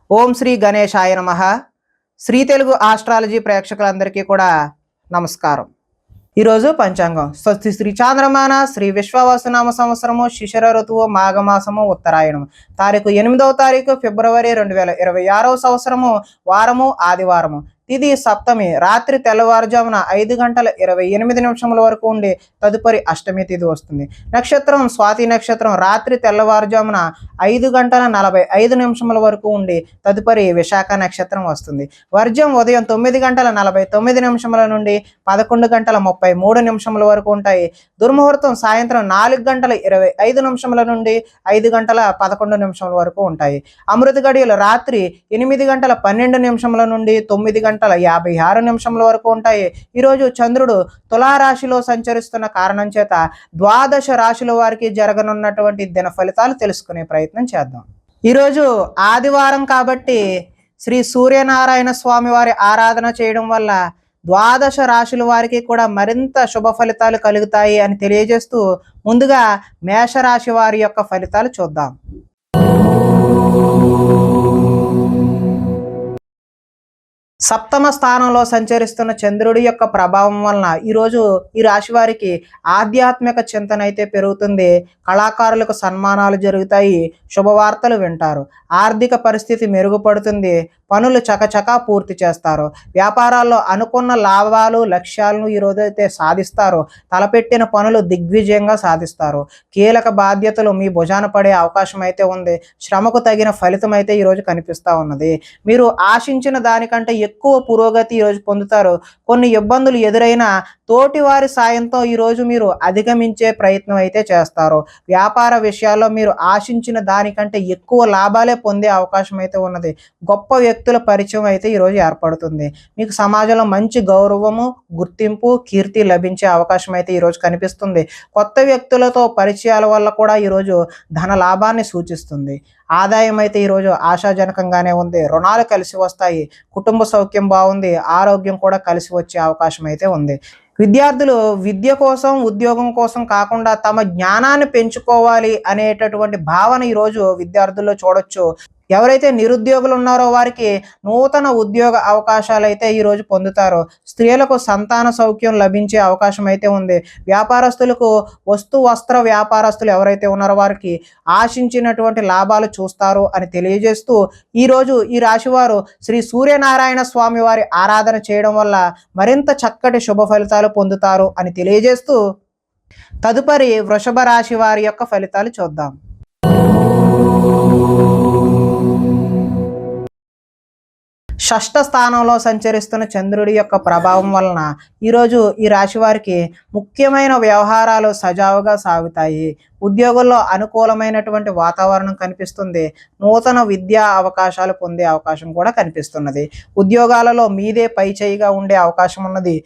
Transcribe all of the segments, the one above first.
ఓం శ్రీ గణేశాయ నమః. శ్రీ తెలుగు ఆస్ట్రాలజీ ప్రేక్షకులందరికీ కూడా నమస్కారం. ఈరోజు పంచాంగం స్వస్తి శ్రీ చాంద్రమాన శ్రీ విశ్వవసునామ సంవత్సరము శిశిర ఋతువు మాఘమాసము ఉత్తరాయణము తారీఖు 8వ తారీఖు ఫిబ్రవరి 2026 సంవత్సరము వారము ఆదివారము తిది సప్తమి రాత్రి తెల్లవారుజామున 5:28 వరకు ఉండి తదుపరి అష్టమి తిథి వస్తుంది. నక్షత్రం స్వాతి నక్షత్రం రాత్రి తెల్లవారుజామున 5:45 వరకు ఉండి తదుపరి విశాఖ నక్షత్రం వస్తుంది. వర్జం ఉదయం 9:49 నుండి 11:33 వరకు ఉంటాయి. దుర్ముహూర్తం సాయంత్రం 4:25 నుండి 5:11 వరకు ఉంటాయి. అమృత గడియలు రాత్రి 8:12 నుండి 9:56 వరకు ఉంటాయి. ఈరోజు చంద్రుడు తులారాశిలో సంచరిస్తున్న కారణం చేత ద్వాదశ రాశుల వారికి జరగనున్నటువంటి దిన ఫలితాలు తెలుసుకునే ప్రయత్నం చేద్దాం. ఈరోజు ఆదివారం కాబట్టి శ్రీ సూర్యనారాయణ స్వామి వారి ఆరాధన చేయడం వల్ల ద్వాదశ రాశుల వారికి కూడా మరింత శుభ ఫలితాలు కలుగుతాయి అని తెలియజేస్తూ ముందుగా మేషరాశి వారి యొక్క ఫలితాలు చూద్దాం. సప్తమ స్థానంలో సంచరిస్తున్న చంద్రుడి యొక్క ప్రభావం వలన ఈరోజు ఈ రాశి వారికి ఆధ్యాత్మిక చింతన అయితే పెరుగుతుంది. కళాకారులకు సన్మానాలు జరుగుతాయి. శుభవార్తలు వింటారు. ఆర్థిక పరిస్థితి మెరుగుపడుతుంది. పనులు చకచకా పూర్తి చేస్తారు. వ్యాపారాల్లో అనుకున్న లాభాలు లక్ష్యాలను ఈరోజు అయితే సాధిస్తారు. తలపెట్టిన పనులు దిగ్విజయంగా సాధిస్తారు. కీలక బాధ్యతలు మీ భుజాన పడే అవకాశం అయితే ఉంది. శ్రమకు తగిన ఫలితం అయితే ఈరోజు కనిపిస్తూ ఉన్నది. మీరు ఆశించిన దానికంటే ఎక్కువ పురోగతి ఈరోజు పొందుతారు. కొన్ని ఇబ్బందులు ఎదురైనా తోటి వారి సాయంతో ఈరోజు మీరు అధిగమించే ప్రయత్నం అయితే చేస్తారు. వ్యాపార విషయాల్లో మీరు ఆశించిన దానికంటే ఎక్కువ లాభాలే పొందే అవకాశం అయితే ఉన్నది. గొప్ప వ్యక్తుల పరిచయం అయితే ఈరోజు ఏర్పడుతుంది. మీకు సమాజంలో మంచి గౌరవము గుర్తింపు కీర్తి లభించే అవకాశం అయితే ఈరోజు కనిపిస్తుంది. కొత్త వ్యక్తులతో పరిచయాల వల్ల కూడా ఈరోజు ధన లాభాన్ని సూచిస్తుంది. ఆదాయం అయితే ఈరోజు ఆశాజనకంగానే ఉంది. రుణాలు కలిసి వస్తాయి. కుటుంబ సౌఖ్యం బాగుంది. ఆరోగ్యం కూడా కలిసి వచ్చే అవకాశం అయితే ఉంది. విద్యార్థులు విద్య కోసం ఉద్యోగం కోసం కాకుండా తమ జ్ఞానాన్ని పెంచుకోవాలి అనేటటువంటి భావన ఈరోజు విద్యార్థుల్లో చూడొచ్చు. ఎవరైతే నిరుద్యోగులు ఉన్నారో వారికి నూతన ఉద్యోగ అవకాశాలు అయితే ఈరోజు పొందుతారు. స్త్రీలకు సంతాన సౌఖ్యం లభించే అవకాశం అయితే ఉంది. వ్యాపారస్తులకు వస్త్ర వ్యాపారస్తులు ఎవరైతే ఉన్నారో వారికి ఆశించినటువంటి లాభాలు చూస్తారు అని తెలియజేస్తూ ఈరోజు ఈ రాశివారు శ్రీ సూర్యనారాయణ స్వామి వారి ఆరాధన చేయడం వల్ల మరింత చక్కటి శుభ ఫలితాలు పొందుతారు అని తెలియజేస్తూ తదుపరి వృషభ రాశి వారి యొక్క ఫలితాలు చూద్దాం. షష్ఠ స్థానంలో సంచరిస్తున్న చంద్రుడి యొక్క ప్రభావం వలన ఈరోజు ఈ రాశి వారికి ముఖ్యమైన వ్యవహారాలు సజావుగా సాగుతాయి. ఉద్యోగుల్లో అనుకూలమైనటువంటి వాతావరణం కనిపిస్తుంది. నూతన విద్యా అవకాశాలు పొందే అవకాశం కూడా కనిపిస్తున్నది. ఉద్యోగాలలో మీదే పై చేయిగా ఉండే అవకాశం ఉన్నది.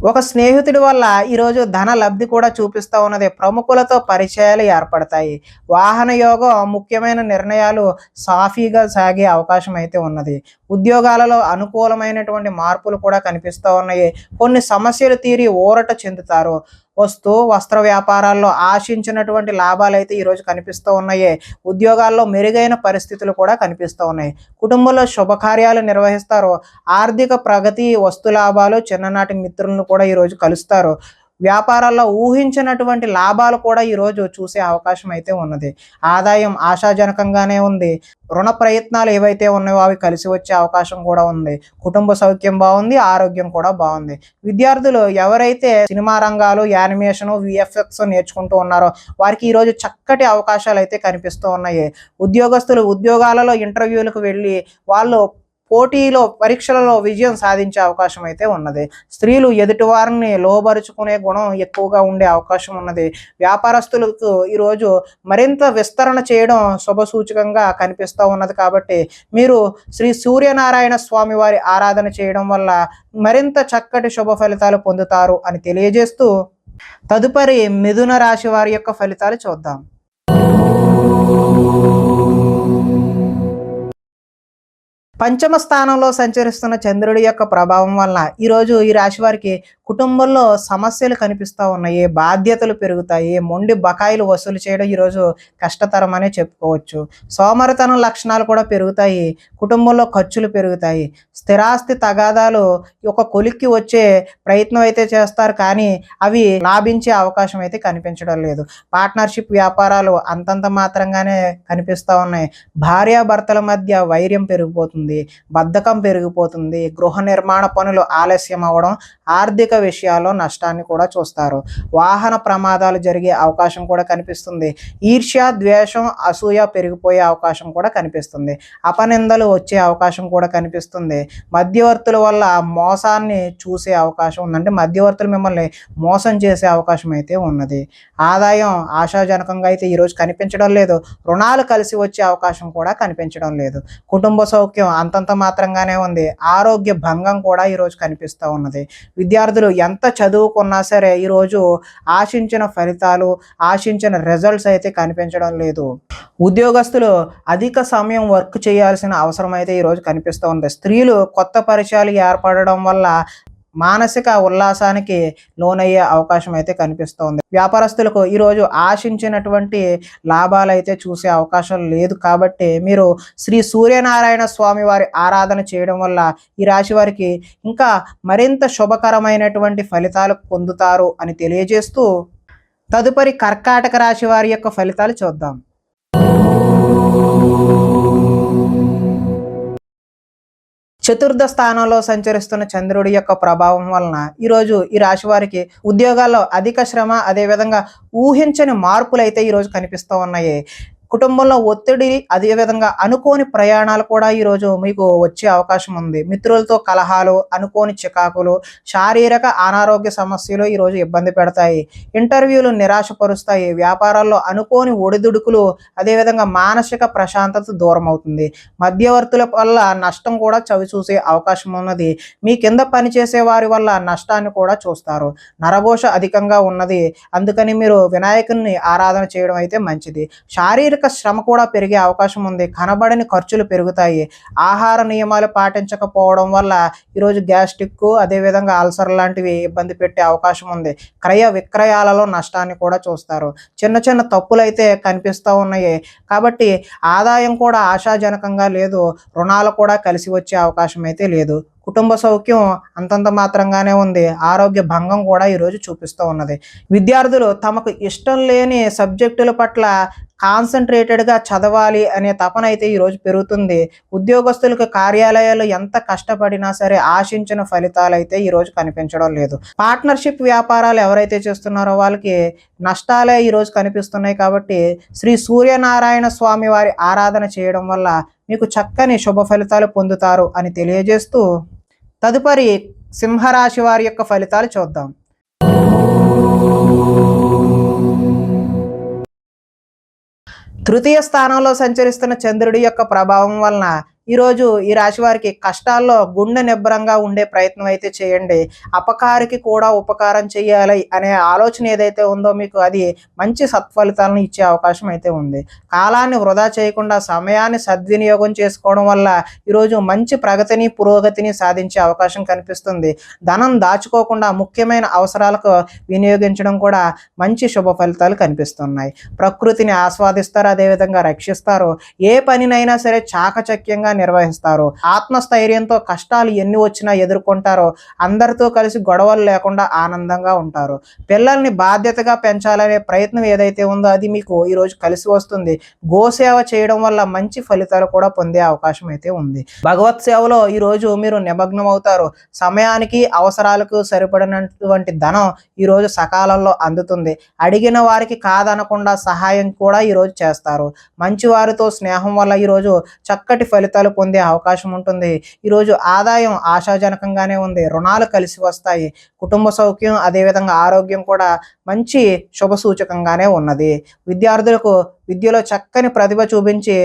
ఒక స్నేహితుడి వల్ల ఈరోజు ధన లబ్ధి కూడా చూపిస్తూ ఉన్నది. ప్రముఖులతో పరిచయాలు ఏర్పడతాయి. వాహన యోగం ముఖ్యమైన నిర్ణయాలు సాఫీగా సాగే అవకాశం అయితే ఉన్నది. ఉద్యోగాలలో అనుకూలమైనటువంటి మార్పులు కూడా కనిపిస్తూ ఉన్నాయి. కొన్ని సమస్యలు తీరి ఊరట చెందుతారు. వస్త్ర వ్యాపారాల్లో ఆశించినటువంటి లాభాలు అయితే ఈరోజు కనిపిస్తూ ఉన్నాయి. ఉద్యోగాల్లో మెరుగైన పరిస్థితులు కూడా కనిపిస్తూ ఉన్నాయి. కుటుంబంలో శుభకార్యాలు నిర్వహిస్తారు. ఆర్థిక ప్రగతి వస్తు లాభాలు చిన్ననాటి మిత్రులను కూడా ఈరోజు కలుస్తారు. వ్యాపారాల్లో ఊహించినటువంటి లాభాలు కూడా ఈరోజు చూసే అవకాశం అయితే ఉన్నది. ఆదాయం ఆశాజనకంగానే ఉంది. రుణ ప్రయత్నాలు ఏవైతే ఉన్నాయో అవి కలిసి వచ్చే అవకాశం కూడా ఉంది. కుటుంబ సౌఖ్యం బాగుంది. ఆరోగ్యం కూడా బాగుంది. విద్యార్థులు ఎవరైతే సినిమా రంగాలు యానిమేషన్ విఎఫ్ఎక్స్ నేర్చుకుంటూ ఉన్నారో వారికి ఈరోజు చక్కటి అవకాశాలు అయితే కనిపిస్తూ ఉన్నాయి. ఉద్యోగస్తులు ఉద్యోగాలలో ఇంటర్వ్యూలకు వెళ్ళి వాళ్ళు పోటీలో పరీక్షలలో విజయం సాధించే అవకాశం అయితే ఉన్నది. స్త్రీలు ఎదుటి వారిని లోబరుచుకునే గుణం ఎక్కువగా ఉండే అవకాశం ఉన్నది. వ్యాపారస్తులకు ఈరోజు మరింత విస్తరణ చేయడం శుభసూచకంగా కనిపిస్తూ ఉన్నది. కాబట్టి మీరు శ్రీ సూర్యనారాయణ స్వామి వారి ఆరాధన చేయడం వల్ల మరింత చక్కటి శుభ ఫలితాలు పొందుతారు అని తెలియజేస్తూ తదుపరి మిథున రాశి వారి యొక్క ఫలితాలు చూద్దాం. పంచమ స్థానంలో సంచరిస్తున్న చంద్రుడి యొక్క ప్రభావం వలన ఈరోజు ఈ రాశి వారికి కుటుంబంలో సమస్యలు కనిపిస్తూ ఉన్నాయి, బాధ్యతలు పెరుగుతాయి, మొండి బకాయిలు వసూలు చేయడం ఈరోజు కష్టతరమనే చెప్పుకోవచ్చు. సోమరితనం లక్షణాలు కూడా పెరుగుతాయి, కుటుంబంలో ఖర్చులు పెరుగుతాయి, స్థిరాస్తి తగాదాలు ఒక కొలిక్కి వచ్చే ప్రయత్నం అయితే చేస్తారు, కానీ అవి లాభించే అవకాశం అయితే కనిపించడం లేదు. పార్ట్నర్షిప్ వ్యాపారాలు అంతంత మాత్రంగానే కనిపిస్తూ ఉన్నాయి. భార్యాభర్తల మధ్య వైర్యం పెరిగిపోతుంది, బద్ధకం పెరిగిపోతుంది, గృహ నిర్మాణ పనులు ఆలస్యం అవ్వడం, ఆర్థిక విషయాల్లో నష్టాన్ని కూడా చూస్తారు. వాహన ప్రమాదాలు జరిగే అవకాశం కూడా కనిపిస్తుంది. ఈర్ష్య, ద్వేషం, అసూయ పెరిగిపోయే అవకాశం కూడా కనిపిస్తుంది. అపనిందలు వచ్చే అవకాశం కూడా కనిపిస్తుంది. మధ్యవర్తుల వల్ల మోసాన్ని చూసే అవకాశం ఉందంటే మధ్యవర్తులు మిమ్మల్ని మోసం చేసే అవకాశం అయితే ఉన్నది. ఆదాయం ఆశాజనకంగా అయితే ఈరోజు కనిపించడం లేదు. రుణాలు కలిసి వచ్చే అవకాశం కూడా కనిపించడం లేదు. కుటుంబ సౌఖ్యం అంతంత మాత్రంగానే ఉంది. ఆరోగ్య భంగం కూడా ఈరోజు కనిపిస్తూ ఉన్నది. విద్యార్థులు ఎంత చదువుకున్నా సరే ఈరోజు ఆశించిన ఫలితాలు, ఆశించిన రిజల్ట్స్ అయితే కనిపించడం లేదు. ఉద్యోగస్తులు అధిక సమయం వర్క్ చేయాల్సిన అవసరం అయితే ఈరోజు కనిపిస్తూ ఉంది. స్త్రీలు కొత్త పరిచయాలు ఏర్పడడం వల్ల మానసిక ఉల్లాసానికి లోనయ్యే అవకాశం అయితే కనిపిస్తోంది. వ్యాపారస్తులకు ఈరోజు ఆశించినటువంటి లాభాలు అయితే చూసే అవకాశం లేదు. కాబట్టి మీరు శ్రీ సూర్యనారాయణ స్వామి వారి ఆరాధన చేయడం వల్ల ఈ రాశి వారికి ఇంకా మరింత శుభకరమైనటువంటి ఫలితాలు పొందుతారు అని తెలియజేస్తూ తదుపరి కర్కాటక రాశి వారి యొక్క ఫలితాలు చూద్దాం. చతుర్థ స్థానంలో సంచరిస్తున్న చంద్రుడి యొక్క ప్రభావం వలన ఈరోజు ఈ రాశి వారికి ఉద్యోగాల్లో అధిక శ్రమ, అదేవిధంగా ఊహించని మార్పులు అయితే ఈరోజు కనిపిస్తూ ఉన్నాయి. కుటుంబంలో ఒత్తిడి, అదేవిధంగా అనుకోని ప్రయాణాలు కూడా ఈరోజు మీకు వచ్చే అవకాశం ఉంది. మిత్రులతో కలహాలు, అనుకోని చికాకులు, శారీరక అనారోగ్య సమస్యలు ఈరోజు ఇబ్బంది పెడతాయి. ఇంటర్వ్యూలు నిరాశపరుస్తాయి. వ్యాపారాల్లో అనుకోని ఒడిదుడుకులు, అదేవిధంగా మానసిక ప్రశాంతత దూరం అవుతుంది. మధ్యవర్తుల వల్ల నష్టం కూడా చవి చూసే అవకాశం ఉన్నది. మీ కింద పనిచేసే వారి వల్ల నష్టాన్ని కూడా చూస్తారు. నరఘోష అధికంగా ఉన్నది, అందుకని మీరు వినాయకుని ఆరాధన చేయడం అయితే మంచిది. శారీరక శ్రమ కూడా పెరిగే అవకాశం ఉంది. కనబడని ఖర్చులు పెరుగుతాయి. ఆహార నియమాలు పాటించకపోవడం వల్ల ఈరోజు గ్యాస్ట్రిక్, అదేవిధంగా అల్సర్ లాంటివి ఇబ్బంది పెట్టే అవకాశం ఉంది. క్రయ విక్రయాలలో నష్టాన్ని కూడా చూస్తారు. చిన్న చిన్న తప్పులు అయితే కనిపిస్తూ ఉన్నాయి. కాబట్టి ఆదాయం కూడా ఆశాజనకంగా లేదు. రుణాలు కూడా కలిసి వచ్చే అవకాశం అయితే లేదు. కుటుంబ సౌఖ్యం అంతంత మాత్రంగానే ఉంది. ఆరోగ్య భంగం కూడా ఈరోజు చూపిస్తూ ఉన్నది. విద్యార్థులు తమకు ఇష్టం లేని సబ్జెక్టుల పట్ల కాన్సన్ట్రేటెడ్గా చదవాలి అనే తపన అయితే ఈరోజు పెరుగుతుంది. ఉద్యోగస్తులకు కార్యాలయాలు ఎంత కష్టపడినా సరే ఆశించిన ఫలితాలు అయితే ఈరోజు కనిపించడం లేదు. పార్ట్నర్షిప్ వ్యాపారాలు ఎవరైతే చేస్తున్నారో వాళ్ళకి నష్టాలే ఈరోజు కనిపిస్తున్నాయి. కాబట్టి శ్రీ సూర్యనారాయణ స్వామి వారి ఆరాధన చేయడం వల్ల మీకు చక్కని శుభ ఫలితాలు పొందుతారు అని తెలియజేస్తూ తదుపరి సింహరాశి వారి యొక్క ఫలితాలు చూద్దాం. తృతీయ స్థానంలో సంచరిస్తున్న చంద్రుడి యొక్క ప్రభావం వలన ఈరోజు ఈ రాశి వారికి కష్టాల్లో గుండె నిబ్బరంగా ఉండే ప్రయత్నం అయితే చేయండి. అపకారికి కూడా ఉపకారం చేయాలి అనే ఆలోచన ఏదైతే ఉందో మీకు అది మంచి సత్ఫలితాలను ఇచ్చే అవకాశం అయితే ఉంది. కాలాన్ని వృధా చేయకుండా సమయాన్ని సద్వినియోగం చేసుకోవడం వల్ల ఈరోజు మంచి ప్రగతిని, పురోగతిని సాధించే అవకాశం కనిపిస్తుంది. ధనం దాచుకోకుండా ముఖ్యమైన అవసరాలకు వినియోగించడం కూడా మంచి శుభ ఫలితాలు కనిపిస్తున్నాయి. ప్రకృతిని ఆస్వాదిస్తారు, అదేవిధంగా రక్షిస్తారు. ఏ పనినైనా సరే చాకచక్యంగా నిర్వహిస్తారు. ఆత్మస్థైర్యంతో కష్టాలు ఎన్ని వచ్చినా ఎదుర్కొంటారో. అందరితో కలిసి గొడవలు లేకుండా ఆనందంగా ఉంటారు. పిల్లల్ని బాధ్యతగా పెంచాలనే ప్రయత్నం ఏదైతే ఉందో అది మీకు ఈరోజు కలిసి వస్తుంది. గోసేవ చేయడం వల్ల మంచి ఫలితాలు కూడా పొందే అవకాశం అయితే ఉంది. భగవత్ సేవలో ఈరోజు మీరు నిమగ్నం అవుతారు. సమయానికి అవసరాలకు సరిపడినటువంటి ధనం ఈరోజు సకాలంలో అందుతుంది. అడిగిన వారికి కాదనకుండా సహాయం కూడా ఈరోజు చేస్తారు. మంచి వారితో స్నేహం వల్ల ఈరోజు చక్కటి ఫలితాలు పొందే అవకాశం ఉంటుంది. ఈరోజు ఆదాయం ఆశాజనకంగానే ఉంది. రుణాలు కలిసి వస్తాయి. కుటుంబ సౌఖ్యం, అదేవిధంగా ఆరోగ్యం కూడా మంచి శుభ సూచకంగానే ఉన్నది. విద్యార్థులకు విద్యలో చక్కని ప్రతిభ చూపించి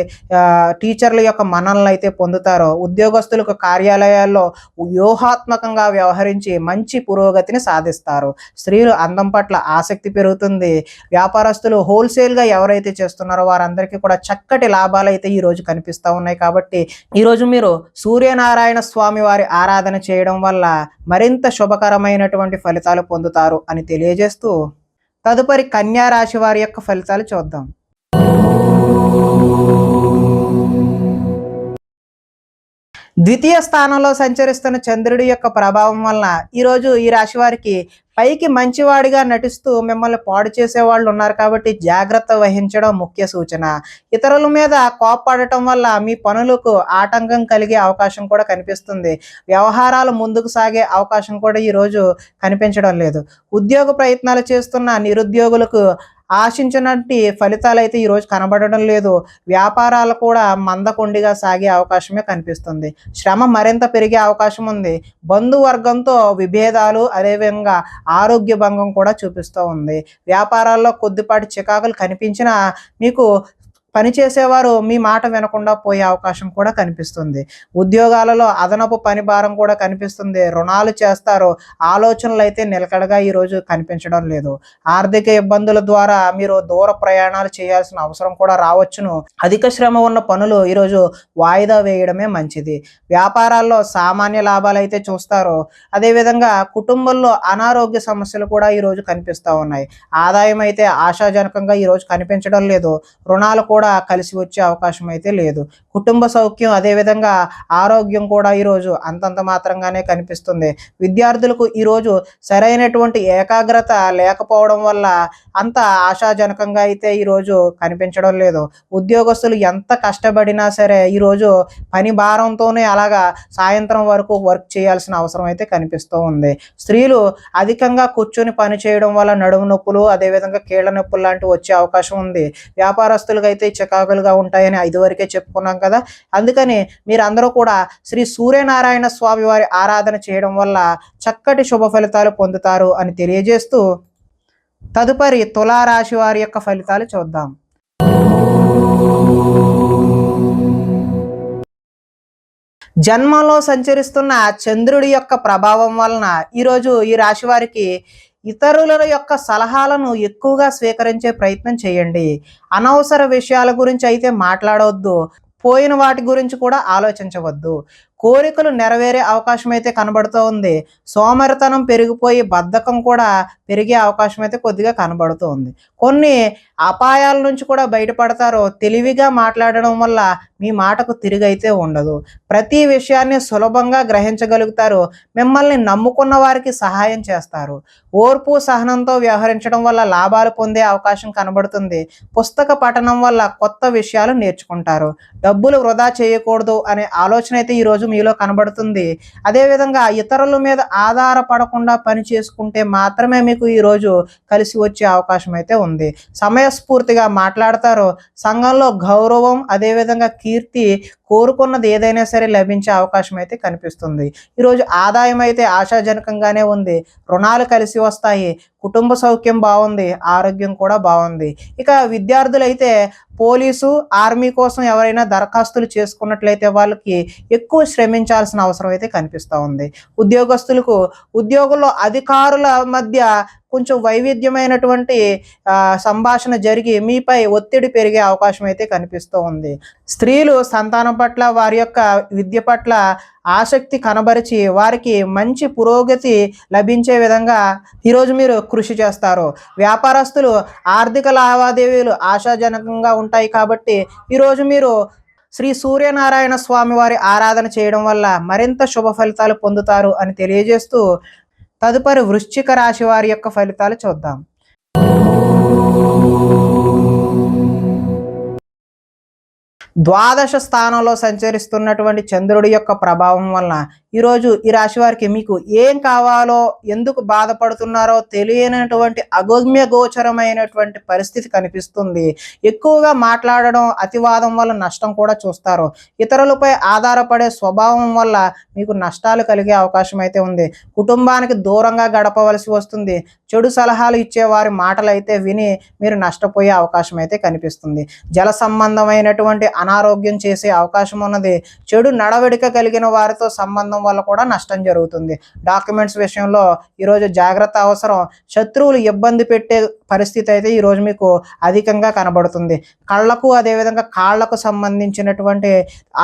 టీచర్ల యొక్క మన్ననలు అయితే పొందుతారో, ఉద్యోగస్తులకు కార్యాలయాల్లో వ్యూహాత్మకంగా వ్యవహరించి మంచి పురోగతిని సాధిస్తారు. స్త్రీలు అందం పట్ల ఆసక్తి పెరుగుతుంది. వ్యాపారస్తులు హోల్సేల్గా ఎవరైతే చేస్తున్నారో వారందరికీ కూడా చక్కటి లాభాలు అయితే ఈరోజు కనిపిస్తూ ఉన్నాయి. కాబట్టి ఈరోజు మీరు సూర్యనారాయణ స్వామి వారి ఆరాధన చేయడం వల్ల మరింత శుభకరమైనటువంటి ఫలితాలు పొందుతారు అని తెలియజేస్తూ, తదుపరి కన్యా రాశి వారి యొక్క ఫలితాలు చూద్దాం. ద్వితీయ స్థానంలో సంచరిస్తున్న చంద్రుడి యొక్క ప్రభావం వలన ఈరోజు ఈ రాశి వారికి పైకి మంచివాడిగా నటిస్తూ మిమ్మల్ని పాడు చేసే వాళ్ళు ఉన్నారు కాబట్టి జాగ్రత్త వహించడం ముఖ్య సూచన. ఇతరుల మీద కోప్పడటం వల్ల మీ పనులకు ఆటంకం కలిగే అవకాశం కూడా కనిపిస్తుంది. వ్యవహారాలు ముందుకు సాగే అవకాశం కూడా ఈరోజు కనిపించడం లేదు. ఉద్యోగ ప్రయత్నాలు చేస్తున్న నిరుద్యోగులకు ఆశించినట్టి ఫలితాలు అయితే ఈరోజు కనబడడం లేదు. వ్యాపారాలు కూడా మందకొండిగా సాగే అవకాశమే కనిపిస్తుంది. శ్రమ మరింత పెరిగే అవకాశం ఉంది. బంధువర్గంతో విభేదాలు, అదేవిధంగా ఆరోగ్య భంగం కూడా చూపిస్తూ ఉంది. వ్యాపారాల్లో కొద్దిపాటి చికాకులు కనిపించినా మీకు పనిచేసేవారు మీ మాట వినకుండా పోయే అవకాశం కూడా కనిపిస్తుంది. ఉద్యోగాలలో అదనపు పని భారం కూడా కనిపిస్తుంది. రుణాలు చేస్తారు. ఆలోచనలు అయితే నిలకడగా ఈరోజు కనిపించడం లేదు. ఆర్థిక ఇబ్బందుల ద్వారా మీరు దూర ప్రయాణాలు చేయాల్సిన అవసరం కూడా రావచ్చును. అధిక శ్రమ ఉన్న పనులు ఈరోజు వాయిదా వేయడమే మంచిది. వ్యాపారాల్లో సామాన్య లాభాలు అయితే చూస్తారు. అదేవిధంగా కుటుంబంలో అనారోగ్య సమస్యలు కూడా ఈరోజు కనిపిస్తూ ఉన్నాయి. ఆదాయం అయితే ఆశాజనకంగా ఈరోజు కనిపించడం లేదు. రుణాలు కూడా కలిసి వచ్చే అవకాశం అయితే లేదు. కుటుంబ సౌఖ్యం, అదేవిధంగా ఆరోగ్యం కూడా ఈరోజు అంతంత మాత్రంగానే కనిపిస్తుంది. విద్యార్థులకు ఈరోజు సరైనటువంటి ఏకాగ్రత లేకపోవడం వల్ల అంత ఆశాజనకంగా అయితే ఈరోజు కనిపించడం లేదు. ఉద్యోగస్తులు ఎంత కష్టపడినా సరే ఈరోజు పని భారంతోనే అలాగా సాయంత్రం వరకు వర్క్ చేయాల్సిన అవసరం అయితే కనిపిస్తూ ఉంది. స్త్రీలు అధికంగా కూర్చొని పని చేయడం వల్ల నడుము నొప్పులు, అదేవిధంగా కీళ్ళ నొప్పులు లాంటివి వచ్చే అవకాశం ఉంది. వ్యాపారస్తులుగా అయితే చికాకులుగా ఉంటాయని ఇదివరకే చెప్పుకున్నాం కదా. అందుకని మీరందరూ కూడా శ్రీ సూర్యనారాయణ స్వామి వారి ఆరాధన చేయడం వల్ల చక్కటి శుభ ఫలితాలు పొందుతారు అని తెలియజేస్తూ, తదుపరి తులారాశి వారి యొక్క ఫలితాలు చూద్దాం. జన్మంలో సంచరిస్తున్న చంద్రుడి యొక్క ప్రభావం వలన ఈరోజు ఈ రాశి వారికి ఇతరుల యొక్క సలహాలను ఎక్కువగా స్వీకరించే ప్రయత్నం చేయండి. అనవసర విషయాల గురించి అయితే మాట్లాడవద్దు. పోయిన వాటి గురించి కూడా ఆలోచించవద్దు. కోరికలు నెరవేరే అవకాశం అయితే కనబడుతూ ఉంది. సోమరితనం పెరిగిపోయి బద్ధకం కూడా పెరిగే అవకాశం అయితే కొద్దిగా కనబడుతూ ఉంది. కొన్ని అపాయాల నుంచి కూడా బయటపడతారు. తెలివిగా మాట్లాడడం వల్ల మీ మాటకు తిరిగైతే ఉండదు. ప్రతి విషయాన్ని సులభంగా గ్రహించగలుగుతారు. మిమ్మల్ని నమ్ముకున్న వారికి సహాయం చేస్తారు. ఓర్పు సహనంతో వ్యవహరించడం వల్ల లాభాలు పొందే అవకాశం కనబడుతుంది. పుస్తక పఠనం వల్ల కొత్త విషయాలు నేర్చుకుంటారు. డబ్బులు వృధా చేయకూడదు అనే ఆలోచన అయితే ఈరోజు మీలో కనబడుతుంది. అదేవిధంగా ఇతరుల మీద ఆధారపడకుండా పని చేసుకుంటే మాత్రమే మీకు ఈరోజు కలిసి వచ్చే అవకాశం అయితే ఉంది. సమయస్ఫూర్తిగా మాట్లాడతారు. సంఘంలో గౌరవం, అదేవిధంగా కీర్తి, కోరుకున్నది ఏదైనా సరే లభించే అవకాశం అయితే కనిపిస్తుంది. ఈరోజు ఆదాయం అయితే ఆశాజనకంగానే ఉంది. రుణాలు కలిసి వస్తాయి. కుటుంబ సౌఖ్యం బాగుంది. ఆరోగ్యం కూడా బాగుంది. ఇక విద్యార్థులైతే పోలీసు, ఆర్మీ కోసం ఎవరైనా దరఖాస్తులు చేసుకున్నట్లయితే వాళ్ళకి ఎక్కువ శ్రమించాల్సిన అవసరం అయితే కనిపిస్తూ ఉంది. ఉద్యోగస్తులకు ఉద్యోగుల్లో అధికారుల మధ్య కొంచెం వైవిధ్యమైనటువంటి సంభాషణ జరిగి మీపై ఒత్తిడి పెరిగే అవకాశం అయితే కనిపిస్తూ ఉంది. స్త్రీలు సంతానం పట్ల, వారి యొక్క విద్య పట్ల ఆసక్తి కనబరిచి వారికి మంచి పురోగతి లభించే విధంగా ఈరోజు మీరు కృషి చేస్తారు. వ్యాపారస్తులు ఆర్థిక లావాదేవీలు ఆశాజనకంగా ఉంటాయి కాబట్టి ఈరోజు మీరు శ్రీ సూర్యనారాయణ స్వామి వారి ఆరాధన చేయడం వల్ల మరింత శుభ ఫలితాలు పొందుతారు అని తెలియజేస్తూ, తదుపరి వృశ్చిక రాశి వారి యొక్క ఫలితాలు చూద్దాం. ద్వాదశ స్థానంలో సంచరిస్తున్నటువంటి చంద్రుడి యొక్క ప్రభావం వలన ఈరోజు ఈ రాశి వారికి మీకు ఏం కావాలో, ఎందుకు బాధపడుతున్నారో తెలియనటువంటి అగమ్య గోచరమైనటువంటి పరిస్థితి కనిపిస్తుంది. ఎక్కువగా మాట్లాడడం, అతివాదం వల్ల నష్టం కూడా చూస్తారు. ఇతరులపై ఆధారపడే స్వభావం వల్ల మీకు నష్టాలు కలిగే అవకాశం అయితే ఉంది. కుటుంబానికి దూరంగా గడపవలసి వస్తుంది. చెడు సలహాలు ఇచ్చే వారి మాటలు అయితే విని మీరు నష్టపోయే అవకాశం అయితే కనిపిస్తుంది. జల సంబంధమైనటువంటి అనారోగ్యం చేసే అవకాశం ఉన్నది. చెడు నడవడిక కలిగిన వారితో సంబంధం వల్ల కూడా నష్టం జరుగుతుంది. డాక్యుమెంట్స్ విషయంలో ఈరోజు జాగ్రత్త అవసరం. శత్రువులు ఇబ్బంది పెట్టే పరిస్థితి అయితే ఈరోజు మీకు అధికంగా కనబడుతుంది. కళ్ళకు అదేవిధంగా కాళ్లకు సంబంధించినటువంటి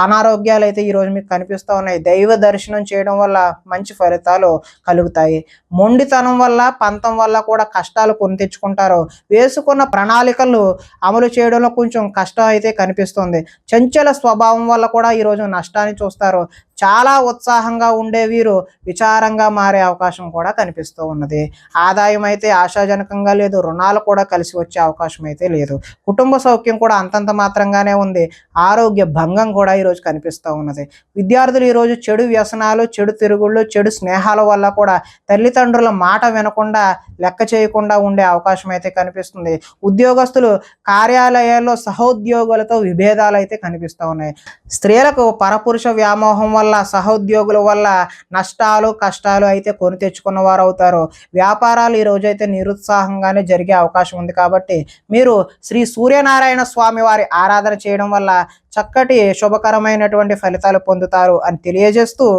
అనారోగ్యాలు అయితే ఈరోజు మీకు కనిపిస్తూ ఉన్నాయి. దైవ దర్శనం చేయడం వల్ల మంచి ఫలితాలు కలుగుతాయి. మొండితనం వల్ల, పంతం వల్ల కూడా కష్టాలు కొని తెచ్చుకుంటారు. వేసుకున్న ప్రణాళికలు అమలు చేయడంలో కొంచెం కష్టం అయితే కనిపిస్తుంది. చంచల స్వభావం వల్ల కూడా ఈరోజు నష్టాన్ని చూస్తారు. చాలా ఉత్సాహంగా ఉండే వీరు విచారంగా మారే అవకాశం కూడా కనిపిస్తూ ఉన్నది. ఆదాయం అయితే ఆశాజనకంగా లేదు. రుణాలు కూడా కలిసి వచ్చే అవకాశం అయితే లేదు. కుటుంబ సౌఖ్యం కూడా అంతంత మాత్రంగానే ఉంది. ఆరోగ్య భంగం కూడా ఈరోజు కనిపిస్తూ ఉన్నది. విద్యార్థులు ఈరోజు చెడు వ్యసనాలు, చెడు తిరుగుళ్ళు, చెడు స్నేహాల వల్ల కూడా తల్లిదండ్రుల మాట వినకుండా, లెక్క చేయకుండా ఉండే అవకాశం అయితే కనిపిస్తుంది. ఉద్యోగస్తులు కార్యాలయాల్లో సహోద్యోగులతో విభేదాలు అయితే కనిపిస్తూ ఉన్నాయి. స్త్రీలకు పరపురుష వ్యామోహం వల్ల, సహోద్యోగుల వల్ల నష్టాలు, కష్టాలు అయితే కొని తెచ్చుకున్న వారు అవుతారు. వ్యాపారాలు ఈ రోజైతే నిరుత్సాహంగానే జరిగే అవకాశం ఉంది. కాబట్టి మీరు శ్రీ సూర్యనారాయణ స్వామి వారి ఆరాధన చేయడం వల్ల చక్కటి శుభకరమైనటువంటి ఫలితాలు పొందుతారు అని తెలియజేస్తూ,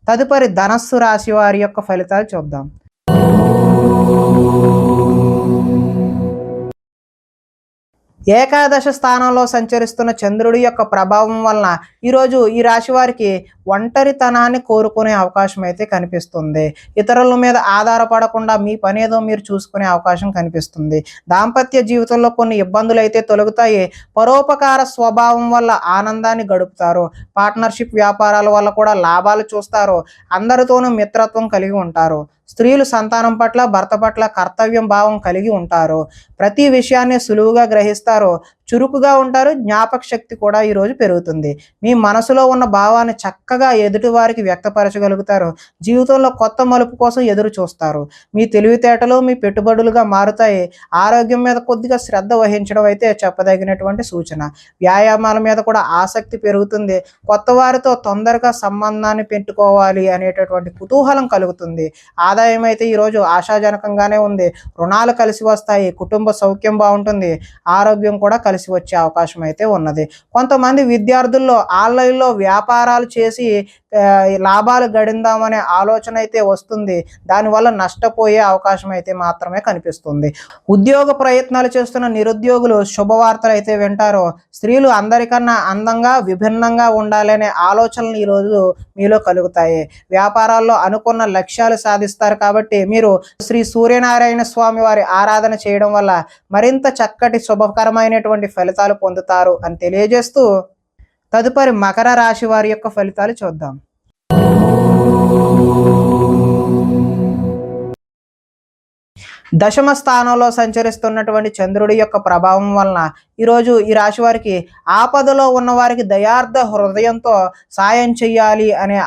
తదుపరి ధనస్సు రాశి వారి యొక్క ఫలితాలు చూద్దాం. ఏకాదశ స్థానంలో సంచరిస్తున్న చంద్రుడి యొక్క ప్రభావం వలన ఈరోజు ఈ రాశి వారికి ఒంటరితనాన్ని కోరుకునే అవకాశం అయితే కనిపిస్తుంది. ఇతరుల మీద ఆధారపడకుండా మీ పని ఏదో మీరు చూసుకునే అవకాశం కనిపిస్తుంది. దాంపత్య జీవితంలో కొన్ని ఇబ్బందులు అయితే తొలగుతాయి. పరోపకార స్వభావం వల్ల ఆనందాన్ని గడుపుతారు. పార్ట్నర్షిప్ వ్యాపారాల వల్ల కూడా లాభాలు చూస్తారు. అందరితోనూ మిత్రత్వం కలిగి ఉంటారు. స్త్రీలు సంతానం పట్ల, భర్త పట్ల కర్తవ్యం భావం కలిగి ఉంటారు. ప్రతి విషయాన్ని సులువుగా గ్రహిస్తారు. చురుకుగా ఉంటారు. జ్ఞాపక శక్తి కూడా ఈరోజు పెరుగుతుంది. మీ మనసులో ఉన్న భావాన్ని చక్కగా ఎదుటి వారికి వ్యక్తపరచగలుగుతారు. జీవితంలో కొత్త మలుపు కోసం ఎదురు చూస్తారు. మీ తెలివితేటలు మీ పెట్టుబడులుగా మారుతాయి. ఆరోగ్యం మీద కొద్దిగా శ్రద్ధ వహించడం అయితే చెప్పదగినటువంటి సూచన. వ్యాయామాల మీద కూడా ఆసక్తి పెరుగుతుంది. కొత్త వారితో తొందరగా సంబంధాన్ని పెట్టుకోవాలి అనేటటువంటి కుతూహలం కలుగుతుంది. ఆదాయం అయితే ఈరోజు ఆశాజనకంగానే ఉంది. రుణాలు కలిసి వస్తాయి. కుటుంబ సౌఖ్యం బాగుంటుంది. ఆరోగ్యం కూడా కలిసి వచ్చే అవకాశం అయితే ఉన్నది. కొంతమంది విద్యార్థుల్లో ఆన్లైన్లో వ్యాపారాలు చేసి లాభాలు గడిందామనే ఆలోచన అయితే వస్తుంది. దానివల్ల నష్టపోయే అవకాశం అయితే మాత్రమే కనిపిస్తుంది. ఉద్యోగ ప్రయత్నాలు చేస్తున్న నిరుద్యోగులు శుభవార్తలు అయితే వింటారు. స్త్రీలు అందరికన్నా అందంగా, విభిన్నంగా ఉండాలనే ఆలోచనలు ఈరోజు మీలో కలుగుతాయి. వ్యాపారాల్లో అనుకున్న లక్ష్యాలు సాధిస్తారు. కాబట్టి మీరు శ్రీ సూర్యనారాయణ స్వామి వారి ఆరాధన చేయడం వల్ల మరింత చక్కటి శుభకరమైనటువంటి ఫలితాలు పొందుతారు అని తెలియజేస్తూ, తదుపరి మకర రాశి వారి యొక్క ఫలితాలు చూద్దాం. దశమ స్థానంలో సంచరిస్తున్నటువంటి చంద్రుడి యొక్క ప్రభావం వలన ఈరోజు ఈ రాశి వారికి ఆపదలో ఉన్న వారికి దయార్థ హృదయంతో సాయం చెయ్యాలి అనే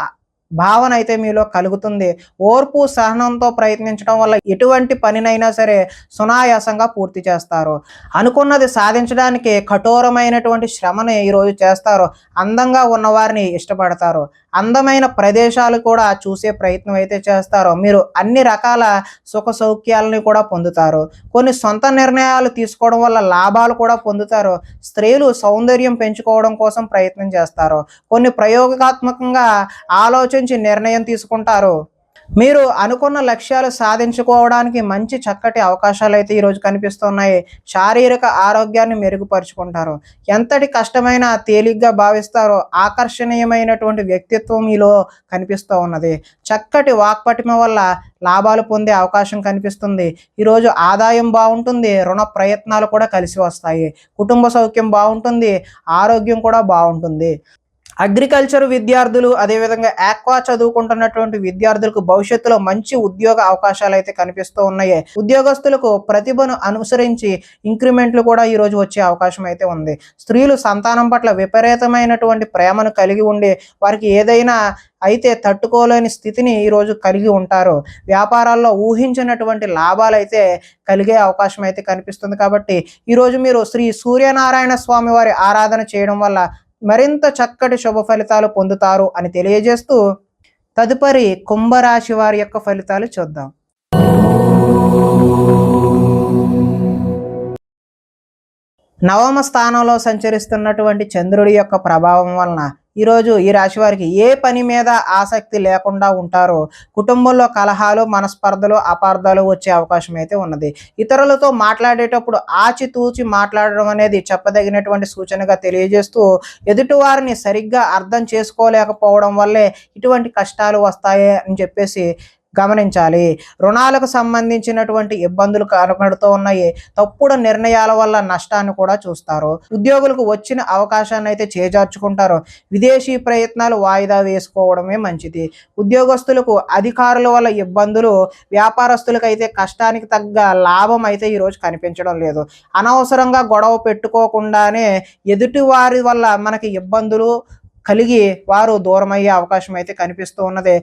భావన అయితే మీలో కలుగుతుంది. ఓర్పు సహనంతో ప్రయత్నించడం వల్ల ఎటువంటి పనినైనా సరే సునాయాసంగా పూర్తి చేస్తారు. అనుకున్నది సాధించడానికి కఠోరమైనటువంటి శ్రమని ఈరోజు చేస్తారు. అందంగా ఉన్నవారిని ఇష్టపడతారు. అందమైన ప్రదేశాలు కూడా చూసే ప్రయత్నం అయితే చేస్తారు. మీరు అన్ని రకాల సుఖ సౌఖ్యాలని కూడా పొందుతారు. కొన్ని సొంత నిర్ణయాలు తీసుకోవడం వల్ల లాభాలు కూడా పొందుతారు. స్త్రీలు సౌందర్యం పెంచుకోవడం కోసం ప్రయత్నం చేస్తారు. కొన్ని ప్రయోగాత్మకంగా ఆలోచించి నిర్ణయం తీసుకుంటారు. మీరు అనుకున్న లక్ష్యాలు సాధించుకోవడానికి మంచి చక్కటి అవకాశాలు అయితే ఈరోజు కనిపిస్తున్నాయి. శారీరక ఆరోగ్యాన్ని మెరుగుపరుచుకుంటారు. ఎంతటి కష్టమైనా తేలిగ్గా భావిస్తారో. ఆకర్షణీయమైనటువంటి వ్యక్తిత్వం మీలో కనిపిస్తూ ఉన్నది. చక్కటి వాక్పటిమ వల్ల లాభాలు పొందే అవకాశం కనిపిస్తుంది. ఈరోజు ఆదాయం బాగుంటుంది. రుణ ప్రయత్నాలు కూడా కలిసి వస్తాయి. కుటుంబ సౌఖ్యం బాగుంటుంది. ఆరోగ్యం కూడా బాగుంటుంది. అగ్రికల్చర్ విద్యార్థులు, అదేవిధంగా ఆక్వా చదువుకుంటున్నటువంటి విద్యార్థులకు భవిష్యత్తులో మంచి ఉద్యోగ అవకాశాలు అయితే కనిపిస్తూ ఉన్నాయి. ఉద్యోగస్తులకు ప్రతిభను అనుసరించి ఇంక్రిమెంట్లు కూడా ఈ రోజు వచ్చే అవకాశం అయితే ఉంది. స్త్రీలు సంతానం పట్ల విపరీతమైనటువంటి ప్రేమను కలిగి ఉండి వారికి ఏదైనా అయితే తట్టుకోలేని స్థితిని ఈరోజు కలిగి ఉంటారు. వ్యాపారాల్లో ఊహించినటువంటి లాభాలు అయితే కలిగే అవకాశం అయితే కనిపిస్తుంది. కాబట్టి ఈరోజు మీరు శ్రీ సూర్యనారాయణ స్వామి వారి ఆరాధన చేయడం వల్ల మరింత చక్కటి శుభ ఫలితాలు పొందుతారు అని తెలియజేస్తూ తదుపరి కుంభరాశి వారి యొక్క ఫలితాలు చూద్దాం. నవమ స్థానంలో సంచరిస్తున్నటువంటి చంద్రుడి యొక్క ప్రభావం వలన ఈరోజు ఈ రాశి వారికి ఏ పని మీద ఆసక్తి లేకుండా ఉంటారో, కుటుంబంలో కలహాలు, మనస్పర్ధలు, అపార్థాలు వచ్చే అవకాశం అయితే ఉన్నది. ఇతరులతో మాట్లాడేటప్పుడు ఆచితూచి మాట్లాడడం అనేది చెప్పదగినటువంటి సూచనగా తెలియజేస్తూ ఎదుటివారిని సరిగ్గా అర్థం చేసుకోలేకపోవడం వల్లే ఇటువంటి కష్టాలు వస్తాయి అని చెప్పేసి గమనించాలి. రుణాలకు సంబంధించినటువంటి ఇబ్బందులు కనబడుతూ ఉన్నాయి. తప్పుడు నిర్ణయాల వల్ల నష్టాన్ని కూడా చూస్తారు. ఉద్యోగులకు వచ్చిన అవకాశాన్ని అయితే చేజార్చుకుంటారు. విదేశీ ప్రయత్నాలు వాయిదా వేసుకోవడమే మంచిది. ఉద్యోగస్తులకు అధికారుల వల్ల ఇబ్బందులు, వ్యాపారస్తులకు అయితే కష్టానికి తగ్గ లాభం అయితే ఈరోజు కనిపించడం లేదు. అనవసరంగా గొడవ పెట్టుకోకుండానే ఎదుటి వారి వల్ల మనకి ఇబ్బందులు కలిగి వారు దూరమయ్యే అవకాశం అయితే కనిపిస్తూ ఉన్నది.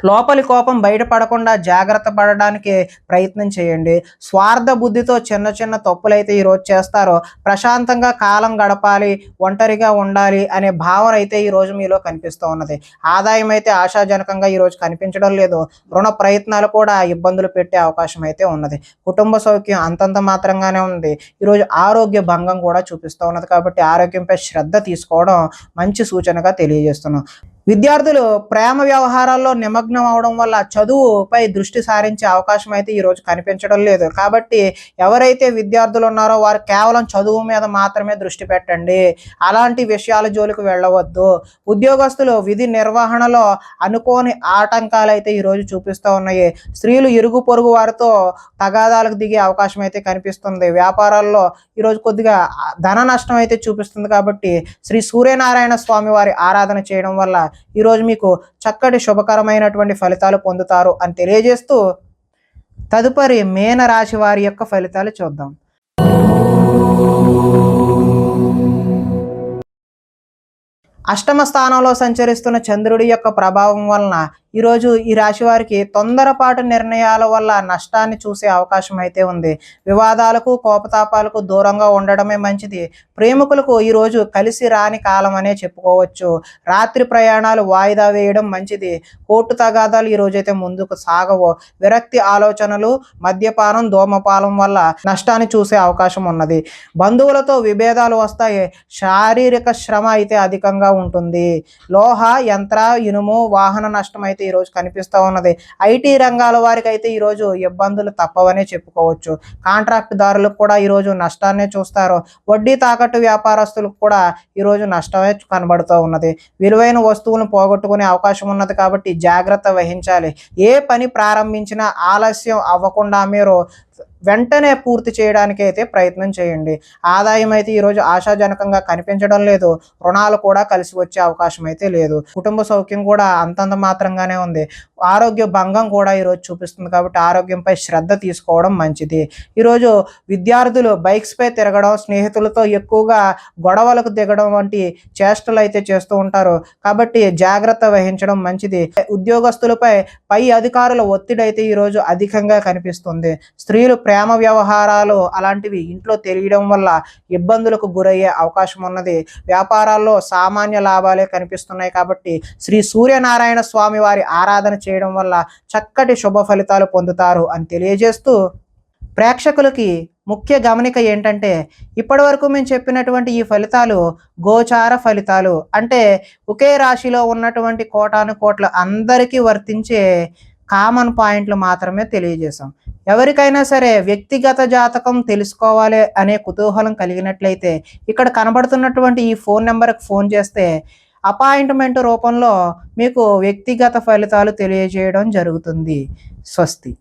లోపలి కోపం బయటపడకుండా జాగ్రత్త పడడానికి ప్రయత్నం చేయండి. స్వార్థ బుద్ధితో చిన్న చిన్న తప్పులైతే ఈరోజు చేస్తారో. ప్రశాంతంగా కాలం గడపాలి, ఒంటరిగా ఉండాలి అనే భావన అయితే ఈరోజు మీలో కనిపిస్తూ ఉన్నది. ఆదాయం అయితే ఆశాజనకంగా ఈరోజు కనిపించడం లేదు. రుణ ప్రయత్నాలు కూడా ఇబ్బందులు పెట్టే అవకాశం అయితే ఉన్నది. కుటుంబ సౌఖ్యం అంతంత మాత్రంగానే ఉంది. ఈరోజు ఆరోగ్య భంగం కూడా చూపిస్తూ ఉన్నది. కాబట్టి ఆరోగ్యంపై శ్రద్ధ తీసుకోవడం మంచి సూచనగా తెలియజేస్తున్నాం. విద్యార్థులు ప్రేమ వ్యవహారాల్లో నిమగ్నం అవడం వల్ల చదువుపై దృష్టి సారించే అవకాశం అయితే ఈరోజు కనిపించడం లేదు. కాబట్టి ఎవరైతే విద్యార్థులు ఉన్నారో వారు కేవలం చదువు మీద మాత్రమే దృష్టి పెట్టండి. అలాంటి విషయాల జోలికి వెళ్ళవద్దు. ఉద్యోగస్తులు విధి నిర్వహణలో అనుకోని ఆటంకాలు అయితే ఈరోజు చూపిస్తూ ఉన్నాయి. స్త్రీలు ఇరుగు పొరుగు వారితో తగాదాలకు దిగే అవకాశం అయితే కనిపిస్తుంది. వ్యాపారాల్లో ఈరోజు కొద్దిగా ధన నష్టం అయితే చూపిస్తుంది. కాబట్టి శ్రీ సూర్యనారాయణ స్వామి వారి ఆరాధన చేయడం వల్ల ఈరోజు మీకు చక్కటి శుభకరమైనటువంటి ఫలితాలు పొందుతారు అని తెలియజేస్తూ తదుపరి మీన రాశి వారి యొక్క ఫలితాలు చూద్దాం. అష్టమ స్థానంలో సంచరిస్తున్న చంద్రుడి యొక్క ప్రభావం వలన ఈరోజు ఈ రాశి వారికి తొందరపాటు నిర్ణయాల వల్ల నష్టాన్ని చూసే అవకాశం అయితే ఉంది. వివాదాలకు, కోపతాపాలకు దూరంగా ఉండడమే మంచిది. ప్రేమికులకు ఈరోజు కలిసి రాని కాలం అనే చెప్పుకోవచ్చు. రాత్రి ప్రయాణాలు వాయిదా వేయడం మంచిది. కోర్టు తగాదాలు ఈ రోజైతే ముందుకు సాగవు. విరక్తి ఆలోచనలు, మద్యపానం, ధూమపానం వల్ల నష్టాన్ని చూసే అవకాశం ఉన్నది. బంధువులతో విభేదాలు వస్తాయి. శారీరక శ్రమ అయితే అధికంగా ఉంటుంది. లోహ, యంత్ర, ఇనుము, వాహన నష్టం అయితే ఈరోజు కనిపిస్తూ ఉన్నది. ఐటీ రంగాల వారికి అయితే ఈరోజు ఇబ్బందులు తప్పవనే చెప్పుకోవచ్చు. కాంట్రాక్ట్ దారులకు కూడా ఈరోజు నష్టాన్నే చూస్తారు. వడ్డీ తాకట్టు వ్యాపారస్తులకు కూడా ఈరోజు నష్టమే కనబడుతూ ఉన్నది. విలువైన వస్తువులను పోగొట్టుకునే అవకాశం ఉన్నది. కాబట్టి జాగ్రత్త వహించాలి. ఏ పని ప్రారంభించినా ఆలస్యం అవ్వకుండా మీరు వెంటనే పూర్తి చేయడానికి అయితే ప్రయత్నం చేయండి. ఆదాయం అయితే ఈరోజు ఆశాజనకంగా కనిపించడం లేదు. రుణాలు కూడా కలిసి వచ్చే అవకాశం అయితే లేదు. కుటుంబ సౌఖ్యం కూడా అంతంత మాత్రంగానే ఉంది. ఆరోగ్య భంగం కూడా ఈరోజు చూపిస్తుంది. కాబట్టి ఆరోగ్యంపై శ్రద్ధ తీసుకోవడం మంచిది. ఈరోజు విద్యార్థులు బైక్స్పై తిరగడం, స్నేహితులతో ఎక్కువగా గొడవలకు దిగడం వంటి చేష్టలు అయితే చేస్తూ ఉంటారు. కాబట్టి జాగ్రత్త వహించడం మంచిది. ఉద్యోగస్తులపై పై అధికారుల ఒత్తిడి అయితే ఈరోజు అధికంగా కనిపిస్తుంది. స్త్రీలు ప్రేమ వ్యవహారాలు అలాంటివి ఇంట్లో తెలియడం వల్ల ఇబ్బందులకు గురయ్యే అవకాశం ఉన్నది. వ్యాపారాల్లో సామాన్య లాభాలే కనిపిస్తున్నాయి. కాబట్టి శ్రీ సూర్యనారాయణ స్వామి వారి ఆరాధన చేయడం వల్ల చక్కటి శుభ ఫలితాలు పొందుతారు అని తెలియజేస్తూ ప్రేక్షకులకి ముఖ్య గమనిక ఏంటంటే ఇప్పటి వరకు మేము చెప్పినటువంటి ఈ ఫలితాలు గోచార ఫలితాలు, అంటే ఒకే రాశిలో ఉన్నటువంటి కోటాను కోట్ల అందరికీ వర్తించే కామన్ పాయింట్లు మాత్రమే తెలియజేశాం. ఎవరికైనా సరే వ్యక్తిగత జాతకం తెలుసుకోవాలి అనే కుతూహలం కలిగినట్లయితే ఇక్కడ కనబడుతున్నటువంటి ఈ ఫోన్ నెంబర్కి ఫోన్ చేస్తే అపాయింట్మెంట్ రూపంలో మీకు వ్యక్తిగత ఫలితాలు తెలియజేయడం జరుగుతుంది. స్వస్తి.